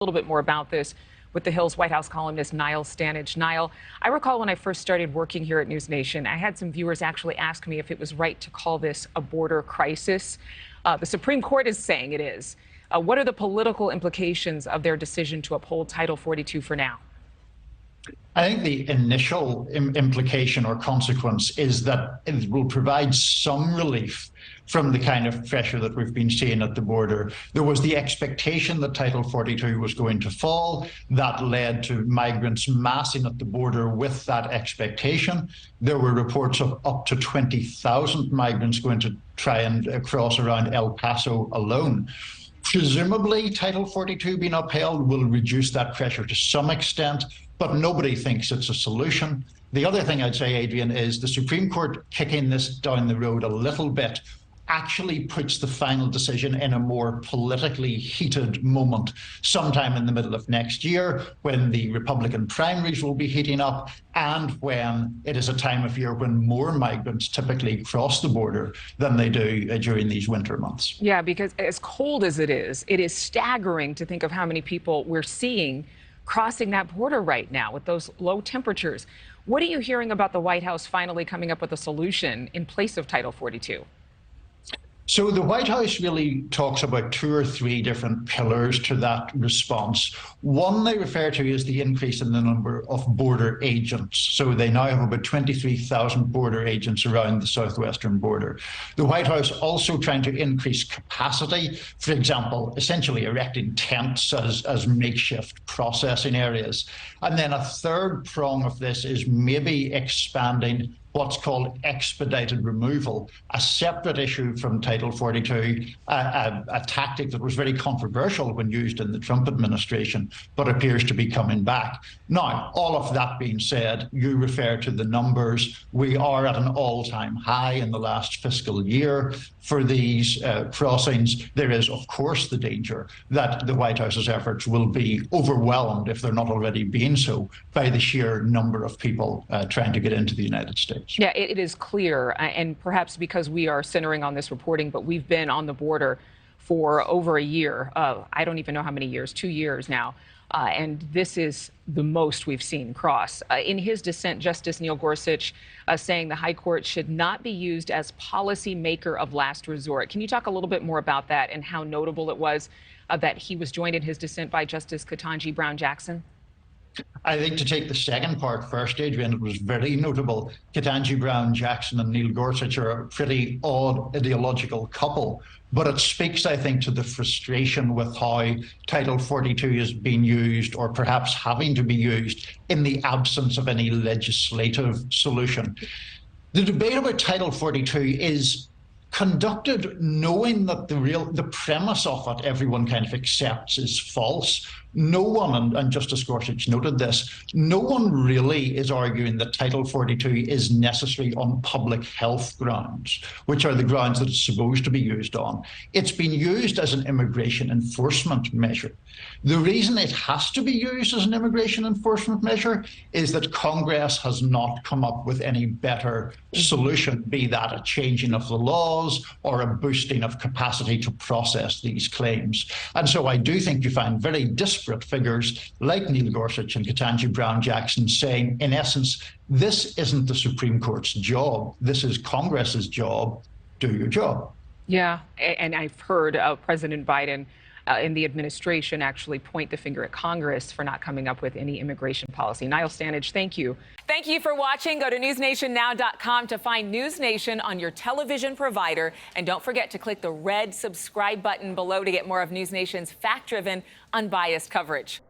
little bit more about this with the Hill's White House columnist Niall Stanage. Niall, I recall when I first started working here at NewsNation, I had some viewers actually ask me if it was right to call this a border crisis. The Supreme Court is saying it is. What are the political implications of their decision to uphold Title 42 for now? I think the initial implication or consequence is that it will provide some relief from the kind of pressure that we've been seeing at the border. There was the expectation that Title 42 was going to fall. That led to migrants massing at the border with that expectation. There were reports of up to 20,000 migrants going to try and cross around El Paso alone. Presumably, Title 42 being upheld will reduce that pressure to some extent, but nobody thinks it's a solution. The other thing I'd say, Adrienne, is the Supreme Court kicking this down the road a little bit actually puts the final decision in a more politically heated moment sometime in the middle of next year, when the Republican primaries will be heating up and when it is a time of year when more migrants typically cross the border than they do during these winter months. Yeah, because as cold as it is staggering to think of how many people we're seeing crossing that border right now with those low temperatures. What are you hearing about the White House finally coming up with a solution in place of Title 42? So the White House really talks about 2 or 3 different pillars to that response. One they refer to is the increase in the number of border agents. So they now have about 23,000 border agents around the southwestern border. The White House also trying to increase capacity, for example, essentially erecting tents as makeshift processing areas. And then a third prong of this is maybe expanding what's called expedited removal, a separate issue from Title 42, a tactic that was very controversial when used in the Trump administration, but appears to be coming back. Now, all of that being said, you refer to the numbers. We are at an all-time high in the last fiscal year for these crossings. There is, of course, the danger that the White House's efforts will be overwhelmed, if they're not already being so, by the sheer number of people trying to get into the United States. Yeah, it is clear, and perhaps because we are centering on this reporting, but we've been on the border for over a year. I don't even know how many years, 2 years now. And this is the most we've seen cross. In his dissent, Justice Neil Gorsuch saying the High Court should not be used as policy maker of last resort. Can you talk a little bit more about that and how notable it was that he was joined in his dissent by Justice Ketanji Brown Jackson? I think to take the second part first, Adrienne, it was very notable. Ketanji Brown Jackson and Neil Gorsuch are a pretty odd ideological couple, but it speaks, I think, to the frustration with how Title 42 is being used, or perhaps having to be used, in the absence of any legislative solution. The debate about Title 42 is conducted knowing that the premise of it everyone kind of accepts is false. No one, and Justice Gorsuch noted this, no one really is arguing that Title 42 is necessary on public health grounds, which are the grounds that it's supposed to be used on. It's been used as an immigration enforcement measure. The reason it has to be used as an immigration enforcement measure is that Congress has not come up with any better solution, be that a changing of the laws or a boosting of capacity to process these claims. And so I do think you find very disparate figures like Neil Gorsuch and Ketanji Brown Jackson saying, in essence, this isn't the Supreme Court's job. This is Congress's job. Do your job. Yeah, and I've heard President Biden in the administration actually point the finger at Congress for not coming up with any immigration policy. Niall Stanage, thank you. Thank you for watching. Go to newsnationnow.com to find NewsNation on your television provider. And don't forget to click the red subscribe button below to get more of NewsNation's fact-driven, unbiased coverage.